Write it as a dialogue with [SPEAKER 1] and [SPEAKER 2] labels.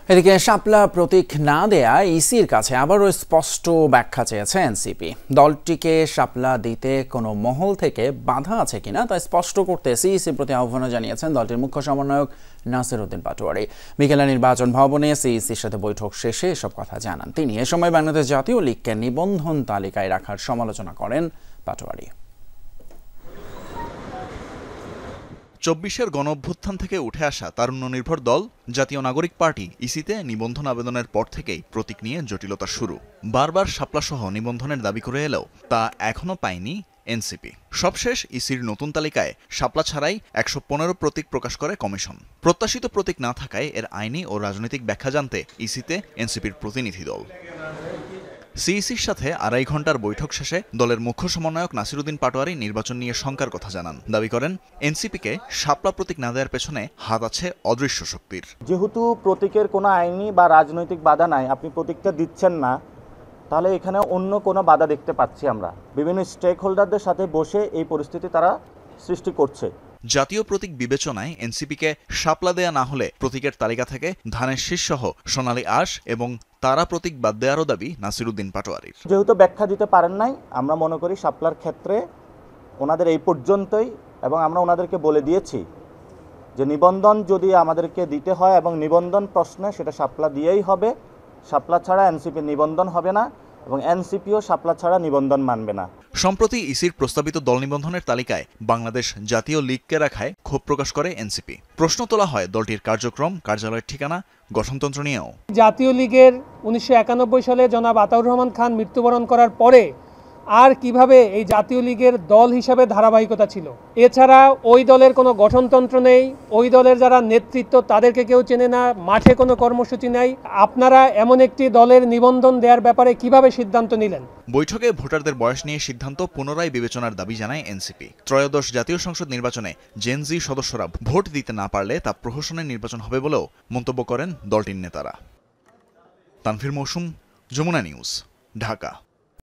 [SPEAKER 1] এদিকে শাপলা প্রতীক না দেয়া ইসির কাছে আবারও স্পষ্ট ব্যাখ্যা চেয়েছে এনসিপি। দলটিকে শাপলা দিতে কোনো মহল থেকে বাধা আছে কিনা তা স্পষ্ট করতে সিইসির প্রতি আহ্বান জানিয়েছেন দলটির মুখ্য সমন্বয়ক নাসির উদ্দিন পাটোয়ারি। বিকেলে নির্বাচন ভবনে সিইসির সাথে বৈঠক শেষে এসব কথা জানান তিনি। এ সময় বাংলাদেশ জাতীয় লীগকে নিবন্ধন তালিকায় রাখার সমালোচনা করেন পাটোয়ারি।
[SPEAKER 2] ২৪-এর গণঅভ্যুত্থান থেকে উঠে আসা তারুণ্য নির্ভর দল জাতীয় নাগরিক পার্টি ইসিতে নিবন্ধন আবেদনের পর থেকেই প্রতীক নিয়ে জটিলতা শুরু। বারবার শাপলাসহ নিবন্ধনের দাবি করে এলেও তা এখনও পায়নি এনসিপি। সবশেষ ইসির নতুন তালিকায় শাপলা ছাড়াই ১১৫ প্রতীক প্রকাশ করে কমিশন। প্রত্যাশিত প্রতীক না থাকায় এর আইনি ও রাজনৈতিক ব্যাখ্যা জানতে ইসিতে এনসিপির প্রতিনিধি দল। সিইসির সাথে ২.৫ ঘণ্টার বৈঠক শেষে দলের মুখ্য সমন্বয়ক নাসির উদ্দিন পাটোয়ারি নির্বাচন নিয়ে শঙ্কার কথা জানান। দাবি করেন এনসিপিকে শাপলা প্রতীক না দেওয়ার পেছনে হাত আছে অদৃশ্য শক্তির।
[SPEAKER 3] যেহেতু প্রতীকের কোনো আইনি বা রাজনৈতিক বাধা নাই, আপনি প্রতীকটা দিচ্ছেন না, তাহলে এখানে অন্য কোনো বাধা দেখতে পাচ্ছি আমরা। বিভিন্ন স্টেক হোল্ডারদের সাথে বসে এই পরিস্থিতি তারা সৃষ্টি করছে।
[SPEAKER 2] জাতীয় প্রতীক বিবেচনায় এনসিপিকে শাপলা দেয়া না হলে প্রতীকের তালিকা থেকে ধানের শীষ সহ সোনালী আঁশ এবং তারা প্রতীক বাদ দেওয়ারও দাবি নাসির উদ্দিন পাটোয়ারির।
[SPEAKER 3] যেহেতু ব্যাখ্যা দিতে পারেন নাই, আমরা মনে করি শাপলার ক্ষেত্রে ওনাদের এই পর্যন্তই, এবং আমরা ওনাদেরকে বলে দিয়েছি যে নিবন্ধন যদি আমাদেরকে দিতে হয় এবং নিবন্ধন প্রশ্নে সেটা শাপলা দিয়েই হবে। শাপলা ছাড়া এনসিপি নিবন্ধন হবে না এবং এনসিপিও শাপলা ছাড়া নিবন্ধন মানবে না।
[SPEAKER 2] সম্প্রতি ইসির প্রস্তাবিত দল নিবন্ধনের তালিকায় বাংলাদেশ জাতীয় লীগকে রাখায় ক্ষোভ প্রকাশ করে এনসিপি। প্রশ্ন তোলা হয় দলটির কার্যক্রম, কার্যালয়ের ঠিকানা, গঠনতন্ত্র নিয়েও।
[SPEAKER 4] জাতীয় লীগের ১৯৯১ সালে জনাব আতাউর রহমান খান মৃত্যুবরণ করার পরে আর কিভাবে এই জাতীয় লীগের দল হিসাবে ধারাবাহিকতা ছিল। এছাড়া ওই দলের কোনো গঠনতন্ত্র নেই, ওই দলের যারা নেতৃত্ব তাদেরকে কেউ চেনে না, মাঠে কোনো কর্মসূচি নাই। আপনারা এমন একটি দলের নিবন্ধন দেওয়ার ব্যাপারে কিভাবে সিদ্ধান্ত নিলেন?
[SPEAKER 2] বৈঠকে ভোটারদের বয়স নিয়ে সিদ্ধান্ত পুনরায় বিবেচনার দাবি জানায় এনসিপি। ত্রয়োদশ জাতীয় সংসদ নির্বাচনে জেনজি সদস্যরা ভোট দিতে না পারলে তা প্রহসনের নির্বাচন হবে বলেও মন্তব্য করেন দলটির নেতারা। তানভীর মৌসুম, যমুনা নিউজ, ঢাকা।